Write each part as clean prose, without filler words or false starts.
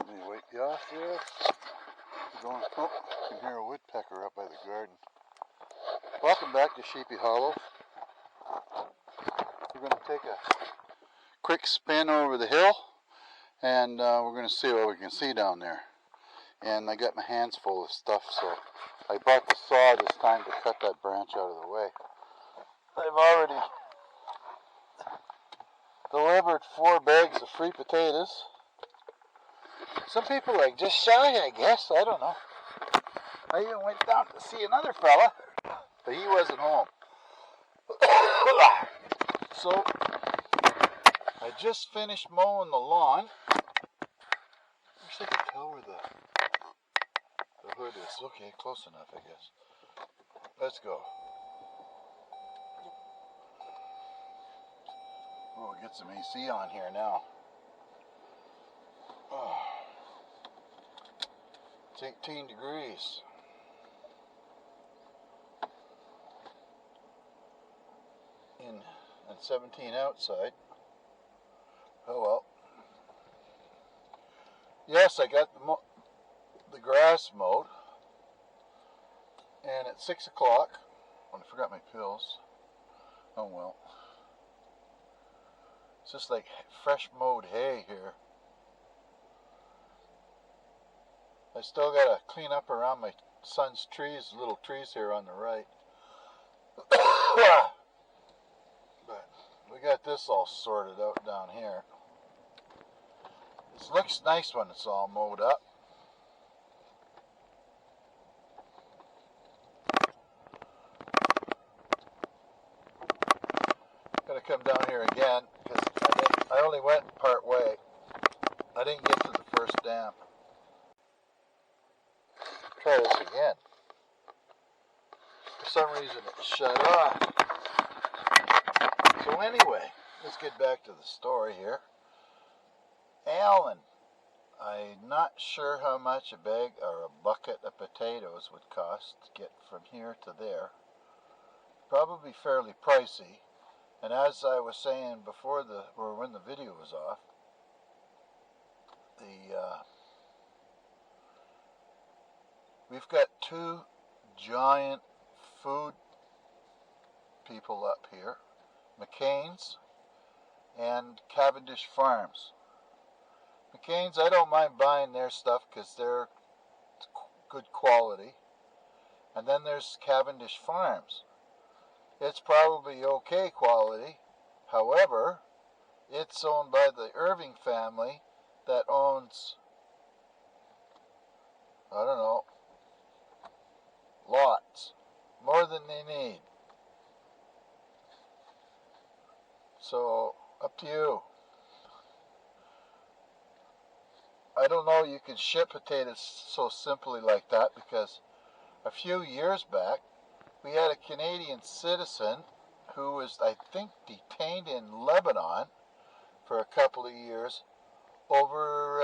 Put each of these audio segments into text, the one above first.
Let me wipe you off there. We're going, oh, you can hear a woodpecker up by the garden. Welcome back to Sheepy Hollow. We're going to take a quick spin over the hill, and we're going to see what we can see down there. And I got my hands full of stuff, so I brought the saw this time to cut that branch out of the way. I've already delivered 4 bags of free potatoes. Some people are just shy, I guess. I don't know. I even went down to see another fella, but he wasn't home. So I just finished mowing the lawn. I wish I could tell where the hood is. Okay, close enough, I guess. Let's go. Oh, get some AC on here now. Oh, it's 18 degrees. And 17 outside. Oh well. Yes, I got the grass mowed. And at 6 o'clock, I forgot my pills. Oh well. It's just like fresh mowed hay here. I still gotta clean up around my son's trees, little trees here on the right. But we got this all sorted out down here. This looks nice when it's all mowed up. Gotta come down here again because I only went part way. I didn't get to the first dam. Try this again. For some reason it shut off. So anyway, let's get back to the story here. Alan, I'm not sure how much a bag or a bucket of potatoes would cost to get from here to there. Probably fairly pricey. And as I was saying before when the video was off, we've got 2 giant food people up here, McCain's and Cavendish Farms. McCain's, I don't mind buying their stuff because they're good quality. And then there's Cavendish Farms. It's probably okay quality. However, it's owned by the Irving family that owns, I don't know, lots. More than they need. So, up to you. I don't know you can ship potatoes so simply like that because a few years back, we had a Canadian citizen who was, I think, detained in Lebanon for a couple of years over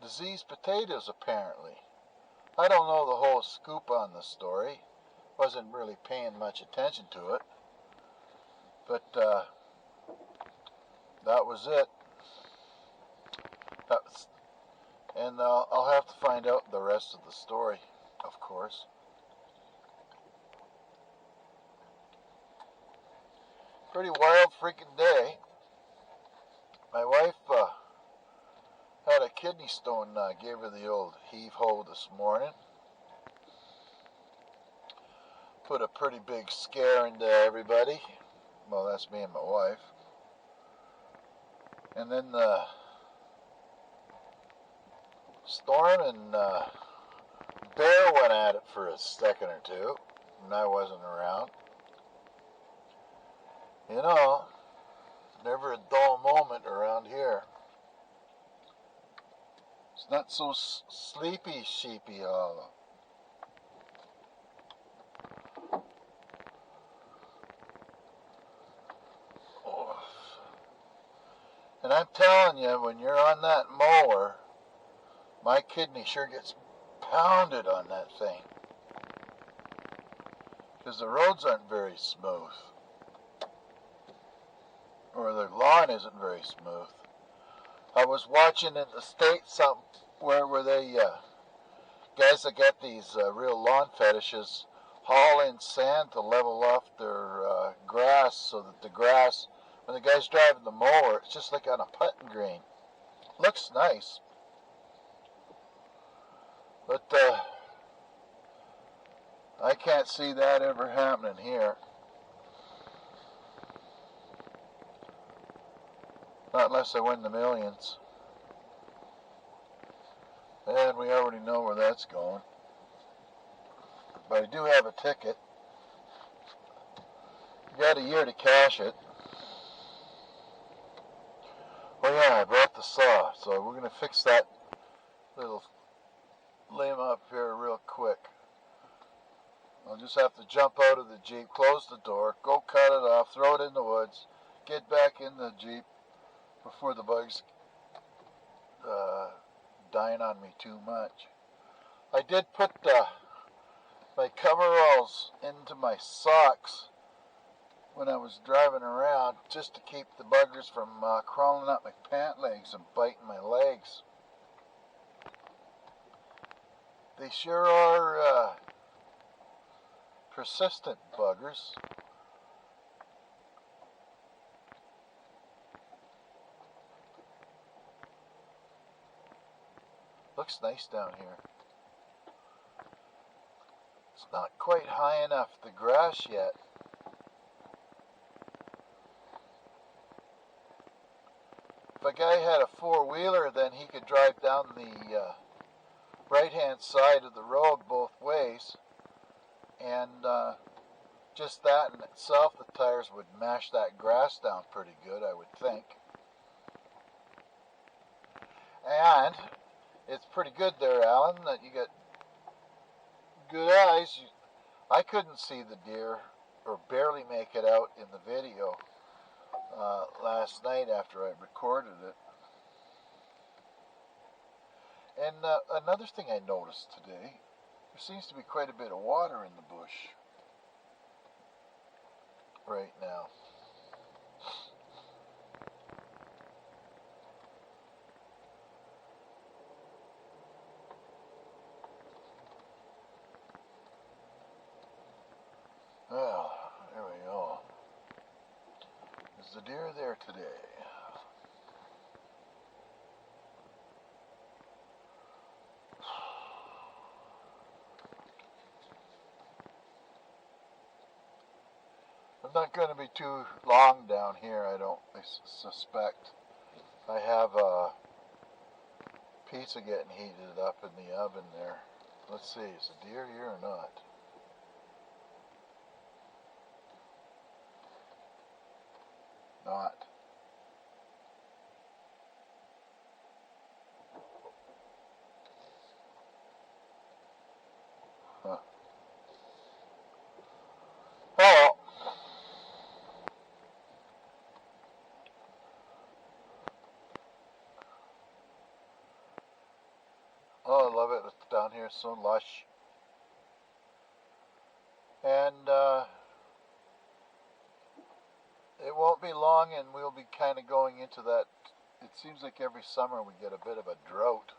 diseased potatoes, apparently. I don't know the whole scoop on the story. Wasn't really paying much attention to it. But that was it. And I'll have to find out the rest of the story, of course. Pretty wild freaking day. My wife had a kidney stone, gave her the old heave-ho this morning. Put a pretty big scare into everybody. Well, that's me and my wife. And then the Storm and Bear went at it for a second or two, and I wasn't around. You know, never a dull moment around here. It's not so sleepy, Sheepy Hollow. Oh. And I'm telling you, when you're on that mower, my kidney sure gets pounded on that thing. Because the roads aren't very smooth. Or the lawn isn't very smooth. I was watching in the States somewhere where they guys that got these real lawn fetishes haul in sand to level off their grass, so that the grass, when the guy's driving the mower, it's just like on a putting green. Looks nice, but I can't see that ever happening here. Not unless I win the millions. And we already know where that's going. But I do have a ticket. You got a year to cash it. Oh yeah, I brought the saw, so we're going to fix that little limb up here real quick. I'll just have to jump out of the Jeep, close the door, go cut it off, throw it in the woods, get back in the Jeep before the bugs dine on me too much. I did put my coveralls into my socks when I was driving around, just to keep the buggers from crawling up my pant legs and biting my legs. They sure are persistent buggers. Looks nice down here. It's not quite high enough, the grass, yet. If a guy had a four-wheeler, then he could drive down the right-hand side of the road both ways, and just that in itself, the tires would mash that grass down pretty good, I would think. And it's pretty good there, Alan, that you got good eyes. I couldn't see the deer, or barely make it out in the video last night after I recorded it. And another thing I noticed today, there seems to be quite a bit of water in the bush right now. Well, there we go. Is the deer there today? I'm not going to be too long down here, I suspect. I have pizza getting heated up in the oven there. Let's see, is the deer here or not? Not. Huh. Hello. Oh, I love it. It's down here, so lush. And it won't be long and we'll be kind of going into that. It seems like every summer we get a bit of a drought.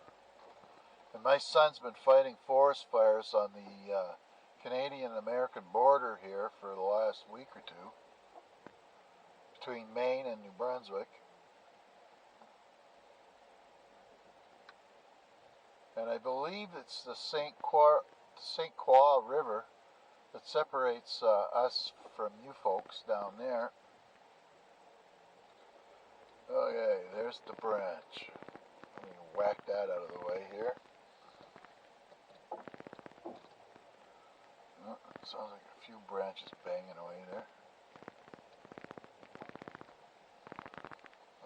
And my son's been fighting forest fires on the Canadian-American border here for the last week or two, between Maine and New Brunswick. And I believe it's the St. Croix River that separates us from you folks down there. Okay, there's the branch. Let me whack that out of the way here. Oh, sounds like a few branches banging away there.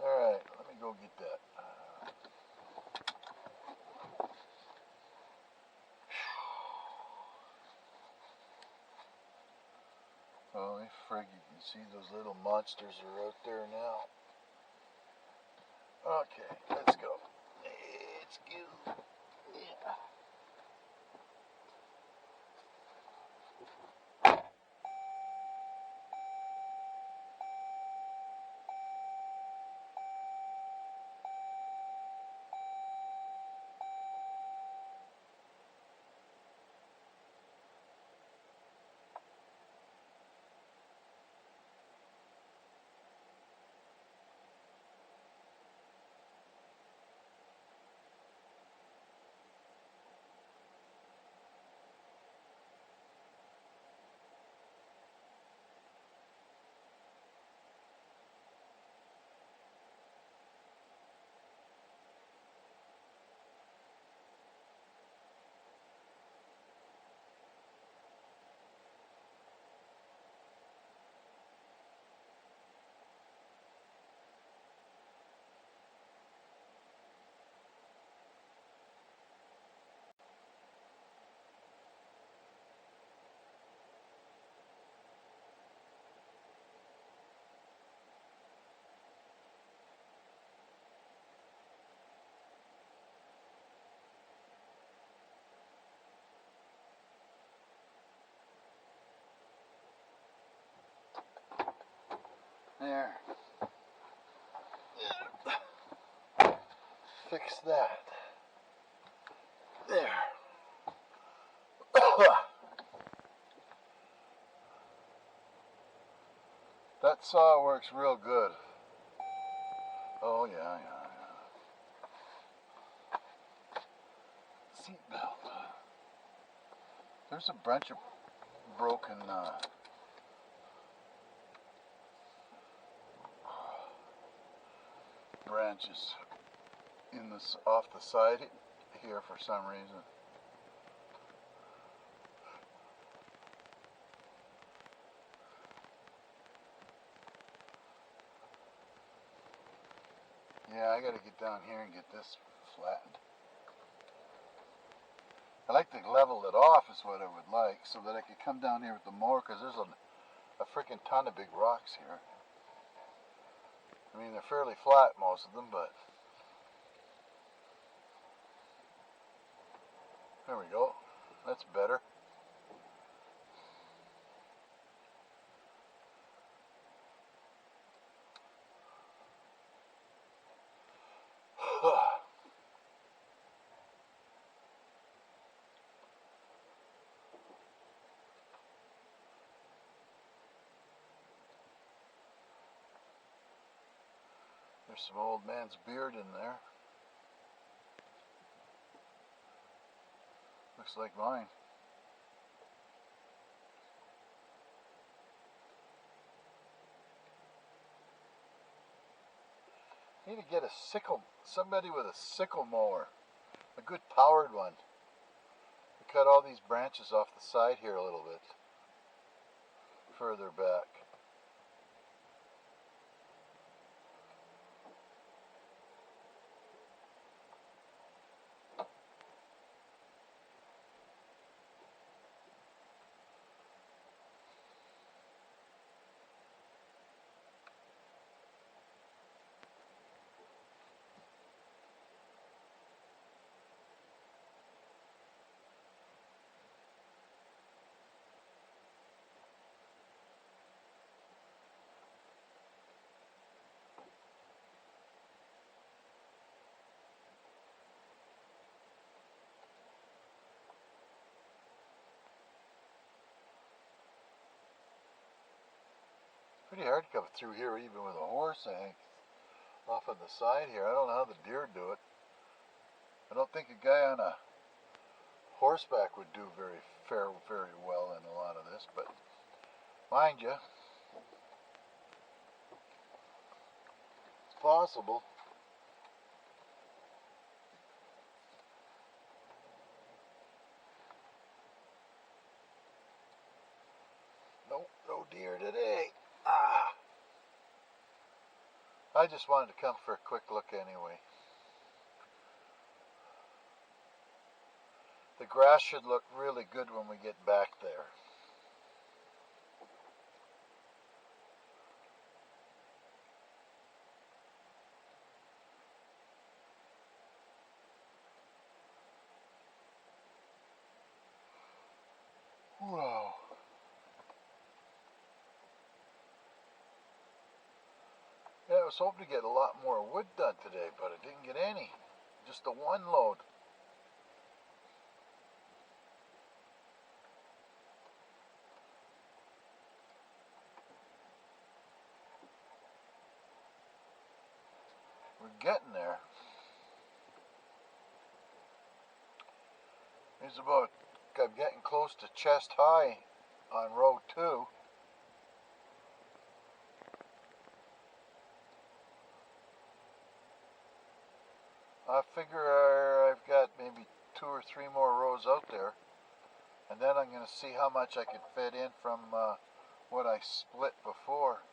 Alright, let me go get that. Holy frig, you can see those little monsters are out there now. Okay, let's go. Let's go. Yeah. There. Fix that. There. That saw works real good. Oh yeah. Seatbelt. There's a bunch of broken branches in this off the side here for some reason. Yeah, I gotta get down here and get this flattened. I like to level it off is what I would like, so that I could come down here with the mower, because there's a freaking ton of big rocks here. I mean, they're fairly flat, most of them, but there we go. That's better. There's some old man's beard in there. Looks like mine. Need to get a sickle, somebody with a sickle mower, a good powered one. To cut all these branches off the side here a little bit further back. Pretty hard to come through here even with a horse, I think. Off on the side here. I don't know how the deer do it. I don't think a guy on a horseback would do very well in a lot of this, but mind you, it's possible. Nope, no deer today. I just wanted to come for a quick look anyway. The grass should look really good when we get back there. Whoa. Yeah, I was hoping to get a lot more wood done today, but I didn't get any. Just the one load. We're getting there. It's about, I'm getting close to chest high on row 2. I figure I've got maybe 2 or 3 more rows out there, and then I'm going to see how much I can fit in from what I split before.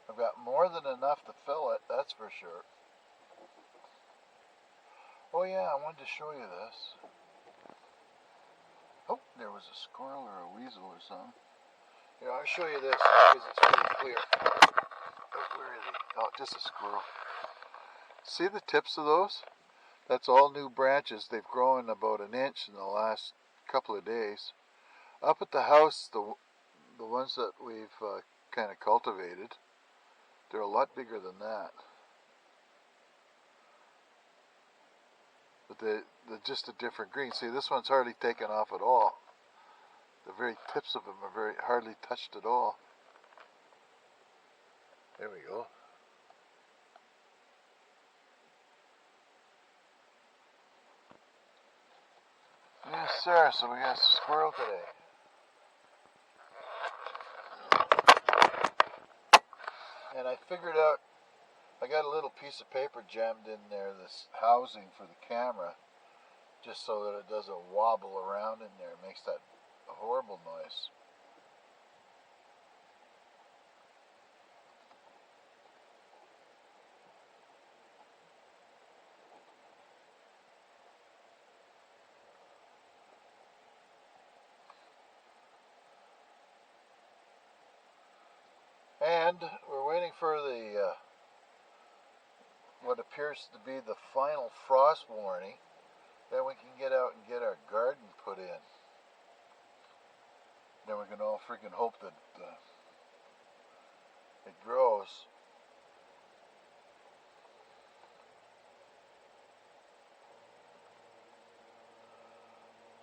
I've got more than enough to fill it, that's for sure. Oh yeah, I wanted to show you this. Oh, there was a squirrel or a weasel or something. Here, I'll show you this because it's pretty clear. Oh, where is he? Oh, just a squirrel. See the tips of those? That's all new branches. They've grown about an inch in the last couple of days. Up at the house, the ones that we've kind of cultivated. They're a lot bigger than that. But they're just a different green. See, this one's hardly taken off at all. The very tips of them are very hardly touched at all. There we go. Yes, sir. So we got a squirrel today. And I figured out, I got a little piece of paper jammed in there, this housing for the camera, just so that it doesn't wobble around in there. It makes that horrible noise. And we're waiting for the what appears to be the final frost warning. Then we can get out and get our garden put in. Then we can all freaking hope that it grows.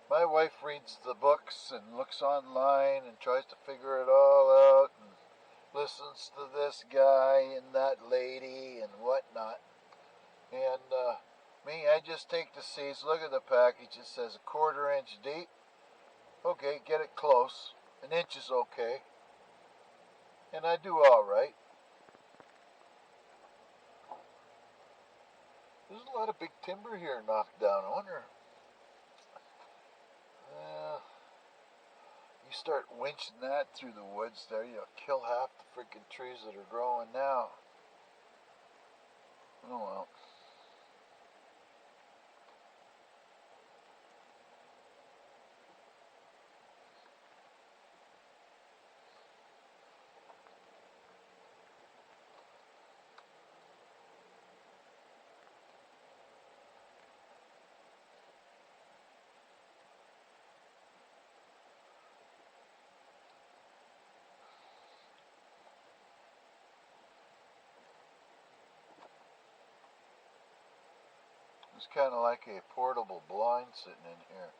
My wife reads the books and looks online and tries to figure it all out and listens to this guy and that lady and whatnot. And me, I just take the seeds, look at the package, it says 1/4 inch deep. Okay, get it close. 1 inch is okay. And I do alright. There's a lot of big timber here knocked down. I wonder, you start winching that through the woods there, you'll kill half the freaking trees that are growing now. Oh well. It's kind of like a portable blind sitting in here.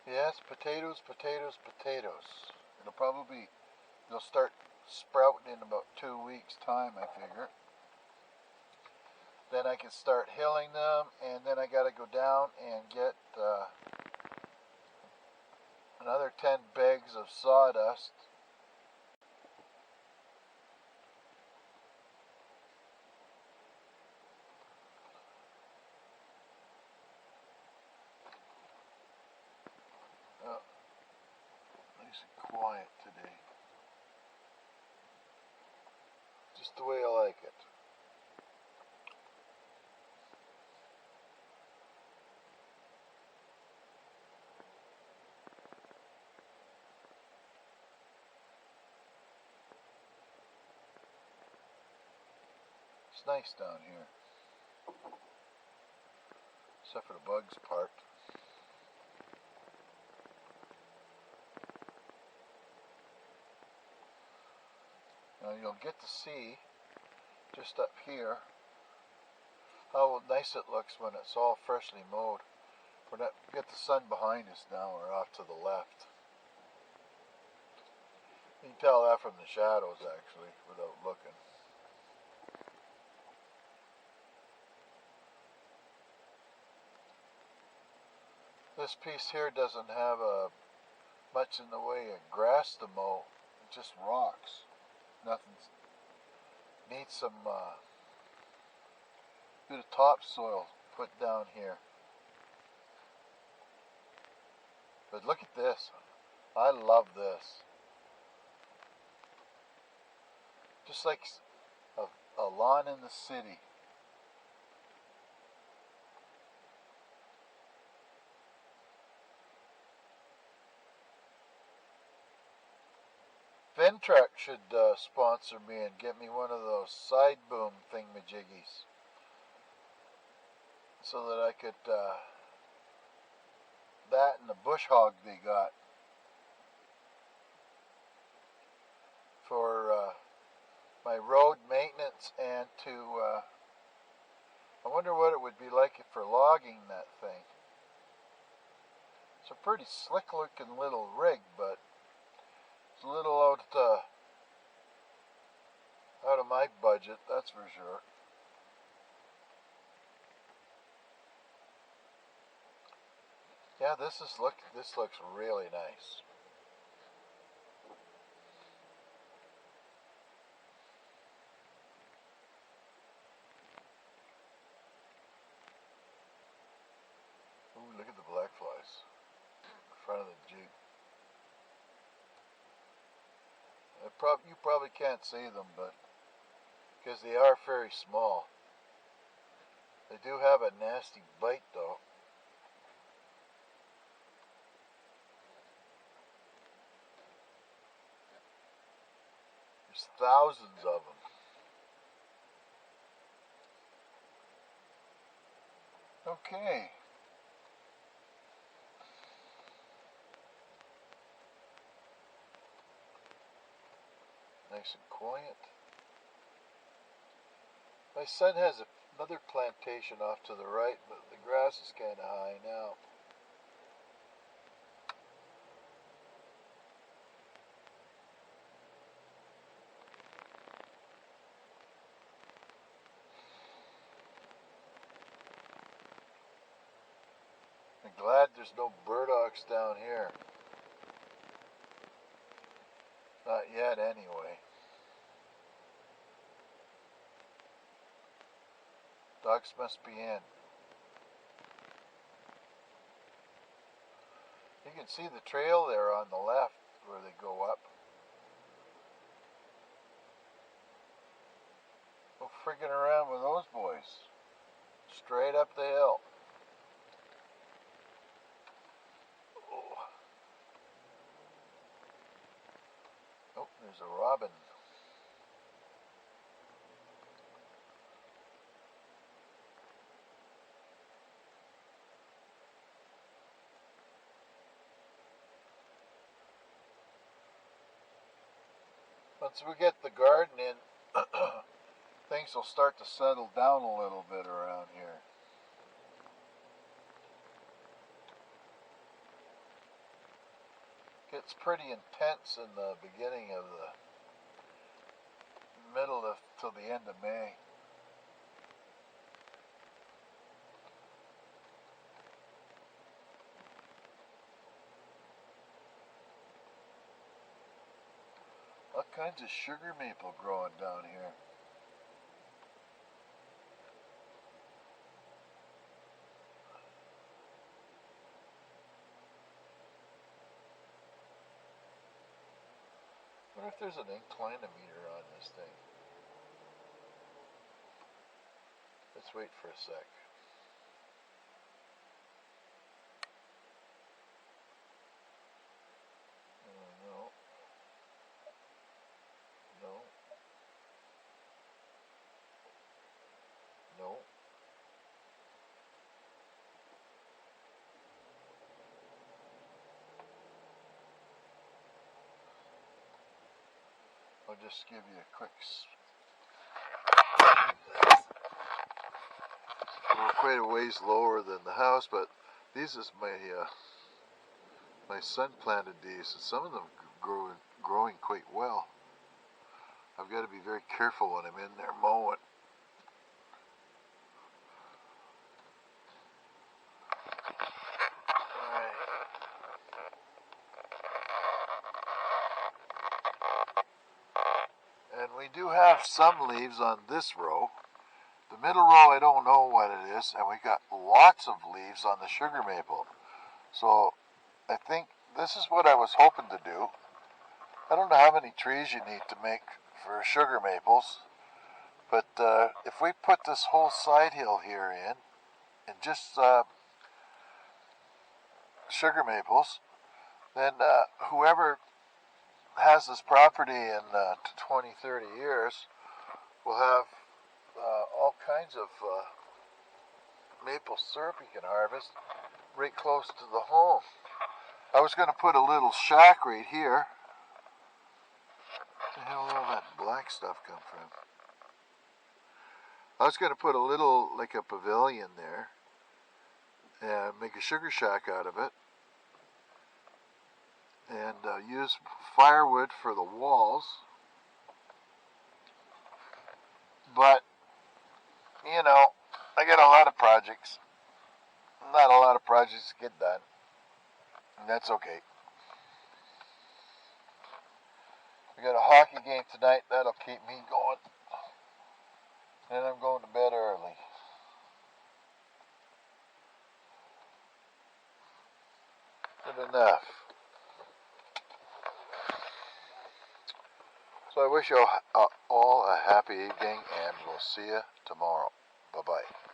Yes, potatoes, potatoes, potatoes. They'll start sprouting in about 2 weeks' time, I figure. Then I can start hilling them, and then I gotta go down and get another 10 bags of sawdust. Oh, nice and quiet today. Just the way I like it. It's nice down here. Except for the bugs part. Now you'll get to see, just up here, how nice it looks when it's all freshly mowed. We're not, get the sun behind us now, we're off to the left. You can tell that from the shadows actually, without looking. This piece here doesn't have much in the way of grass to mow, it's just rocks. Nothing. Needs some bit of topsoil put down here. But look at this. I love this. Just like a lawn in the city. contract should sponsor me and get me one of those side boom thingamajiggies so that I could, that and the bush hog they got for my road maintenance, and to, I wonder what it would be like for logging that thing. It's a pretty slick looking little rig, but it's a little out of my budget, that's for sure. Yeah, this looks really nice. Ooh, look at the black flies in front of the Jeep. You probably can't see them, but because they are very small. They do have a nasty bite, though. There's thousands of them. Okay. Nice and quiet. My son has another plantation off to the right, but the grass is kind of high now. I'm glad there's no burdocks down here. Not yet, anyway. Ducks must be in. You can see the trail there on the left where they go up. Go friggin' around with those boys. Straight up the hill. Oh, there's a robin. Once we get the garden in, things will start to settle down a little bit around here. Gets pretty intense in the beginning of the middle of till the end of May. All kinds of sugar maple growing down here. I wonder if there's an inclinometer on this thing. Let's wait for a sec. No. No. No. I'll just give you a quick. We're quite a ways lower than the house, but these is my son planted these, and some of them growing quite well. I've got to be very careful when I'm in there mowing. And we do have some leaves on this row. The middle row, I don't know what it is, and we got lots of leaves on the sugar maple. So I think this is what I was hoping to do. I don't know how many trees you need to make for sugar maples, but if we put this whole side hill here in, and just sugar maples, then whoever has this property in 20, 30 years will have all kinds of maple syrup you can harvest right close to the home. I was going to put a little shack right here. Where the hell did all that black stuff come from? I was going to put a little, like a pavilion there, and make a sugar shack out of it, and use firewood for the walls. But, you know, I got a lot of projects. Not a lot of projects to get done, and that's okay. We got a hockey game tonight, that'll keep me going. And I'm going to bed early. Good enough. So I wish you all a happy evening, and we'll see you tomorrow. Bye-bye.